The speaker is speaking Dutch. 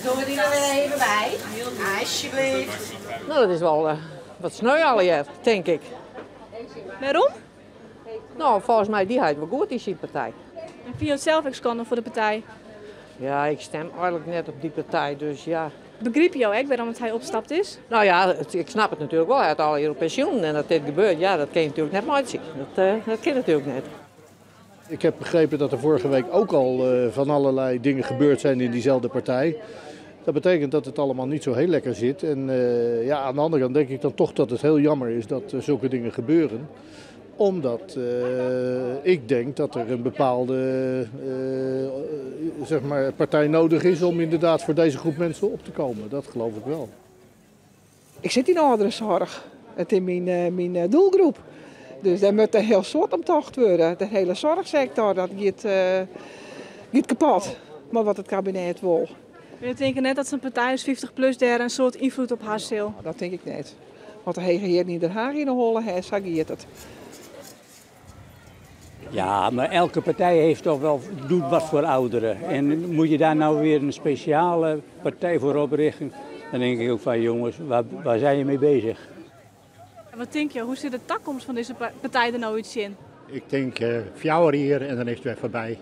Doen we die er weer even bij? Alsjeblieft. Nou, dat is wel wat sneu al jaar, denk ik. Waarom? Nou, volgens mij die wel goed, die partij. En vind je het zelf exconde voor de partij? Ja, ik stem eigenlijk net op die partij, dus ja. Begreep je ook waarom hij opstapt is? Nou ja, ik snap het natuurlijk wel. Hij had al hier op pensioen en dat dit gebeurt, ja, dat kan je natuurlijk net nooit zien. Dat kan natuurlijk net. Ik heb begrepen dat er vorige week ook al van allerlei dingen gebeurd zijn in diezelfde partij. Dat betekent dat het allemaal niet zo heel lekker zit. En ja, aan de andere kant denk ik dan toch dat het heel jammer is dat zulke dingen gebeuren. Omdat ik denk dat er een bepaalde zeg maar partij nodig is om inderdaad voor deze groep mensen op te komen. Dat geloof ik wel. Ik zit in ouderenzorg. Het is mijn doelgroep. Dus daar moet een heel soort omtocht worden. De hele zorgsector, dat gaat kapot. Maar wat het kabinet wil. Je denkt net dat zijn partij is 50PLUS daar een soort invloed op haar zal. Dat denk ik niet. Want de hele heer niet de haar in de holle heeft, zo gaat het. Ja, maar elke partij heeft toch wel, doet wat voor ouderen. En moet je daar nou weer een speciale partij voor oprichten? Dan denk ik ook van jongens, waar zijn je mee bezig? Wat denk je, hoe zit de toekomst van deze partij er nou iets in? Ik denk 4 jaar hier en dan is het weer voorbij.